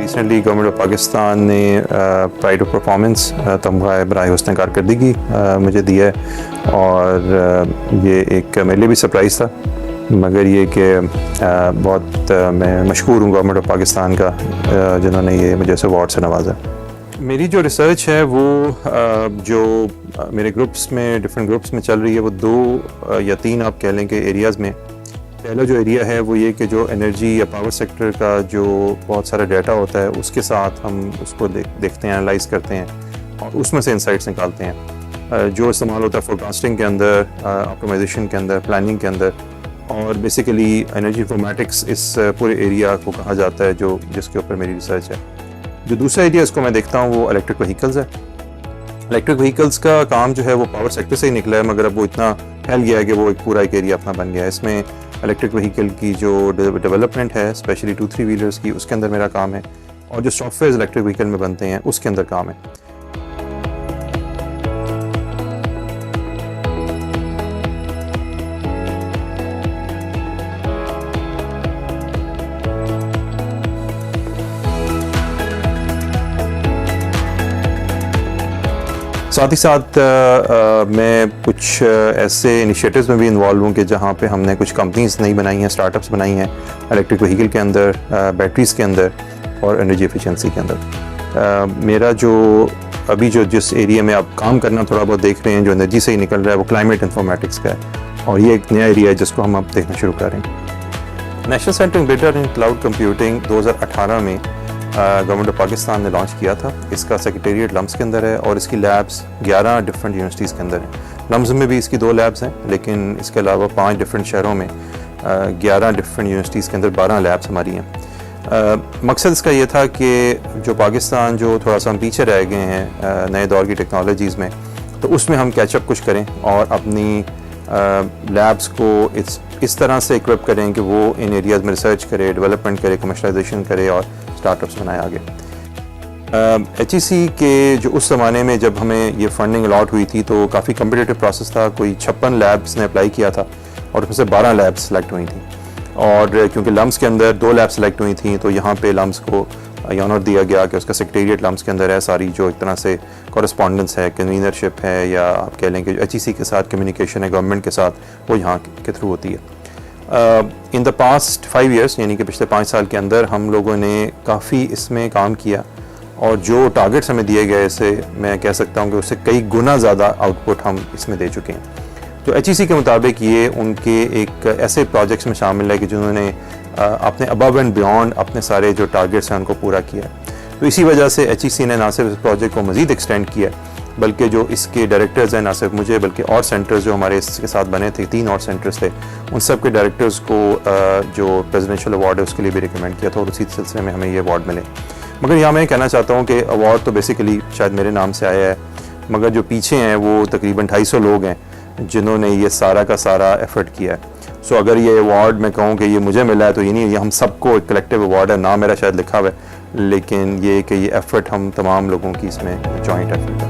Recently government of Pakistan ने pride of performance तमगा बराए हुस्न कारकर्दगी मुझे दिया है, और ये एक मेरे लिए भी सरप्राइज़ था, मगर ये कि बहुत मैं मशकूर हूँ गवर्नमेंट ऑफ पाकिस्तान का जिन्होंने ये मुझे इस अवार्ड से नवाजा। मेरी जो रिसर्च है वो जो मेरे ग्रुप्स में डिफरेंट ग्रुप्स में चल रही है वो 2 या 3 आप कह लें कि एरियाज़ में। पहला जो एरिया है वो ये कि जो एनर्जी या पावर सेक्टर का जो बहुत सारा डाटा होता है उसके साथ हम उसको देखते हैं, एनालाइज करते हैं और उसमें से इंसाइट्स निकालते हैं जो इस्तेमाल होता है फोरकास्टिंग के अंदर, ऑप्टिमाइजेशन के अंदर, प्लानिंग के अंदर, और बेसिकली एनर्जी इंफॉर्मेटिक्स इस पूरे एरिया को कहा जाता है जो जिसके ऊपर मेरी रिसर्च है। जो दूसरा एरिया इसको मैं देखता हूँ वो इलेक्ट्रिक व्हीकल्स है। इलेक्ट्रिक व्हीकल्स का काम जो है वो पावर सेक्टर से ही निकला है, मगर अब वो इतना फैल गया है कि वो एक पूरा एक एरिया अपना बन गया है। इसमें इलेक्ट्रिक व्हीकल की जो डेवलपमेंट है स्पेशली 2-3 व्हीलर्स की, उसके अंदर मेरा काम है, और जो सॉफ्टवेयर इलेक्ट्रिक व्हीकल में बनते हैं उसके अंदर काम है। साथ ही साथ मैं कुछ ऐसे इनिशिएटिव्स में भी इन्वॉल्व हूँ कि जहाँ पे हमने कुछ कंपनीज नई बनाई हैं, स्टार्टअप्स बनाई हैं इलेक्ट्रिक व्हीकल के अंदर, बैटरीज़ के अंदर और एनर्जी एफिशिएंसी के अंदर। मेरा जो अभी जो जिस एरिया में आप काम करना थोड़ा बहुत देख रहे हैं जो एनर्जी से ही निकल रहा है वो क्लाइमेट इंफॉर्मेटिक्स का है, और ये एक नया एरिया है जिसको हम अब देखना शुरू कर रहे हैं। नेशनल सेंटर ग्रेटर इन क्लाउड कंप्यूटिंग 2018 में गवर्नमेंट ऑफ पाकिस्तान ने लॉन्च किया था। इसका सेक्रेटेरिएट लम्स के अंदर है और इसकी लैब्स 11 डिफरेंट यूनिवर्सिटीज़ के अंदर हैं। लम्स में भी इसकी 2 लैब्स हैं, लेकिन इसके अलावा 5 डिफरेंट शहरों में 11 डिफरेंट यूनिवर्सिटीज़ के अंदर 12 लैब्स हमारी हैं। मकसद इसका ये था कि जो पाकिस्तान जो थोड़ा सा हम पीछे रह गए हैं नए दौर की टेक्नोलॉजीज़ में, तो उसमें हम कैचअप कुछ करें और अपनी लैब्स को इस तरह से इक्विप करें कि वो इन एरियाज़ में रिसर्च करे, डेवलपमेंट करे, कमर्शलाइजेशन करे और स्टार्टअप्स बनाए आगे। HEC के जो उस ज़माने में जब हमें ये फंडिंग अलॉट हुई थी तो काफ़ी कम्पिटिटिव प्रोसेस था। कोई 56 लैब्स ने अप्लाई किया था और उसमें से 12 लैब्स सेलेक्ट हुई थी, और क्योंकि लम्स के अंदर 2 लैब्स सेलेक्ट हुई थी तो यहाँ पे लम्स को ये ऑनर दिया गया कि उसका सेक्रेटेरिएट लम्स के अंदर है। सारी जो एक तरह से कॉरेस्पॉन्डेंस है, कन्वीनरशिप है, या आप कह लें कि जो HEC के साथ कम्युनिकेशन है गवर्नमेंट के साथ, वो यहाँ के थ्रू होती है। इन द पास्ट 5 ईयर्स यानी कि पिछले 5 साल के अंदर हम लोगों ने काफ़ी इसमें काम किया, और जो टारगेट्स हमें दिए गए से मैं कह सकता हूँ कि उससे कई गुना ज़्यादा आउटपुट हम इसमें दे चुके हैं। तो HEC के मुताबिक ये उनके एक ऐसे प्रोजेक्ट्स में शामिल है कि जिन्होंने अपने अबव एंड बियॉन्ड अपने सारे जो टारगेट्स हैं उनको पूरा किया है। तो इसी वजह से HEC ने ना सिर्फ इस प्रोजेक्ट को मज़ीद एक्सटेंड किया, बल्कि जो इसके डायरेक्टर्स हैं, ना सिर्फ मुझे बल्कि और सेंटर्स जो हमारे इसके साथ बने थे, 3 और सेंटर्स थे, उन सब के डायरेक्टर्स को जो प्रेसिडेंशियल अवार्ड है उसके लिए भी रिकमेंड किया था, और उसी सिलसिले में हमें ये अवार्ड मिले। मगर यहाँ मैं कहना चाहता हूँ कि अवार्ड तो बेसिकली शायद मेरे नाम से आया है, मगर जो पीछे हैं वो तकरीबन 250 लोग हैं जिन्होंने ये सारा का सारा एफर्ट किया है। सो अगर ये अवार्ड मैं कहूँ कि ये मुझे मिला है तो ये नहीं, ये हम सबको एक कलेक्टिव अवार्ड है, नाम मेरा शायद लिखा हुआ है, लेकिन ये कि ये एफर्ट हम तमाम लोगों की इसमें जॉइंट एफर्ट है।